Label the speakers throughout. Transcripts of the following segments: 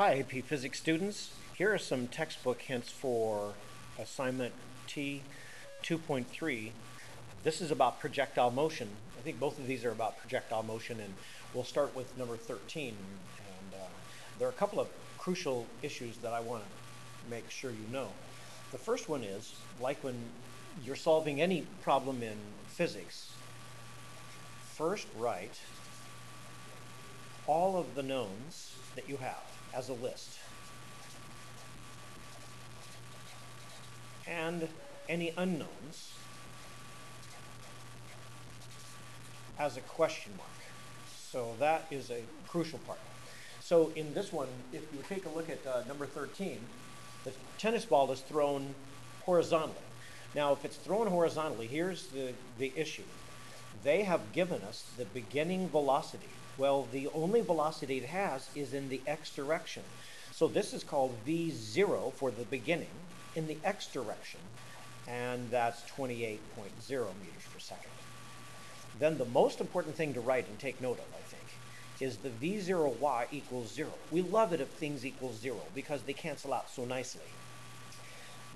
Speaker 1: Hi, AP Physics students. Here are some textbook hints for assignment T 2.3. This is about projectile motion. I think both of these are about projectile motion, and we'll start with number 13. And there are a couple of crucial issues that I want to make sure you know. The first one is, like when you're solving any problem in physics, first write all of the knowns that you have as a list, and any unknowns as a question mark. So that is a crucial part. So in this one, if you take a look at number 13, the tennis ball is thrown horizontally. Now, if it's thrown horizontally, here's the issue. They have given us the beginning velocity. Well, the only velocity it has is in the x direction. So this is called v0 for the beginning in the x direction, and that's 28.0 meters per second. Then the most important thing to write and take note of, I think, is the v0y equals 0. We love it if things equal 0 because they cancel out so nicely.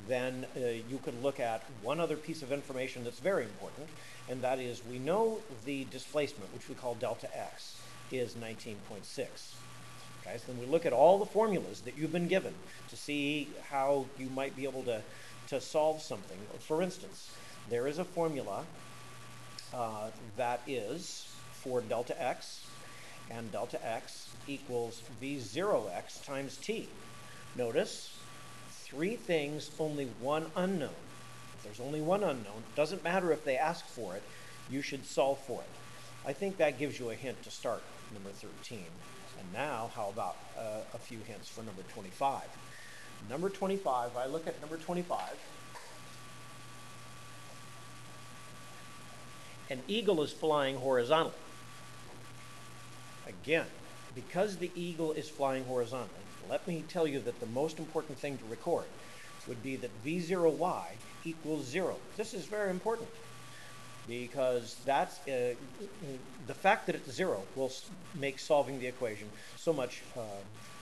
Speaker 1: Then you could look at one other piece of information that's very important, and that is we know the displacement, which we call delta x, is 19.6. Okay, so then we look at all the formulas that you've been given to see how you might be able to solve something. For instance, there is a formula that is for delta x, and delta x equals v0x times t. Notice, three things, only one unknown. If there's only one unknown, it doesn't matter if they ask for it, you should solve for it. I think that gives you a hint to start number 13. And now, how about a few hints for number 25? Number 25, I look at number 25. An eagle is flying horizontally. Again, because the eagle is flying horizontally, let me tell you that the most important thing to record would be that v0y equals 0. This is very important because that's the fact that it's 0 will make solving the equation so much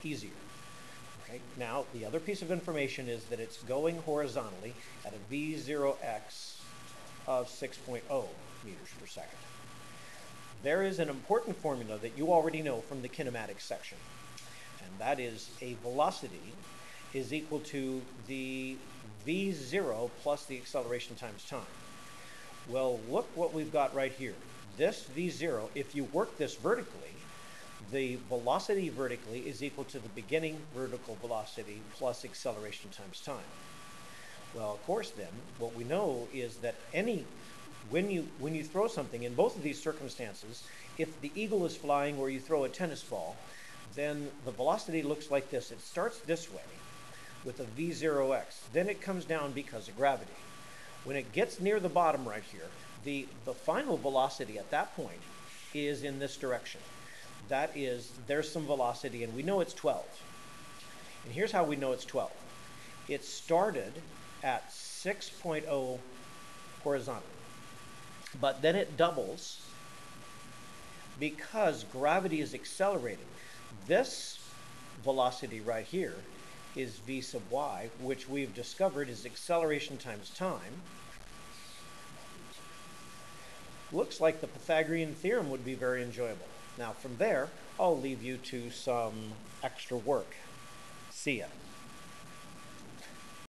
Speaker 1: easier. Okay? Now, the other piece of information is that it's going horizontally at a v0x of 6.0 meters per second. There is an important formula that you already know from the kinematics section, and that is a velocity is equal to the v0 plus the acceleration times time. Well, look what we've got right here. This v0, if you work this vertically, the velocity vertically is equal to the beginning vertical velocity plus acceleration times time. Well, of course then, what we know is that when you throw something, in both of these circumstances, if the eagle is flying or you throw a tennis ball, then the velocity looks like this. It starts this way with a v0x. Then it comes down because of gravity. When it gets near the bottom right here, the final velocity at that point is in this direction. That is, there's some velocity, and we know it's 12. And here's how we know it's 12. It started at 6.0 horizontally, but then it doubles because gravity is accelerating. This velocity right here is v sub y, which we've discovered is acceleration times time. Looks like the Pythagorean theorem would be very enjoyable. Now from there, I'll leave you to some extra work. See ya.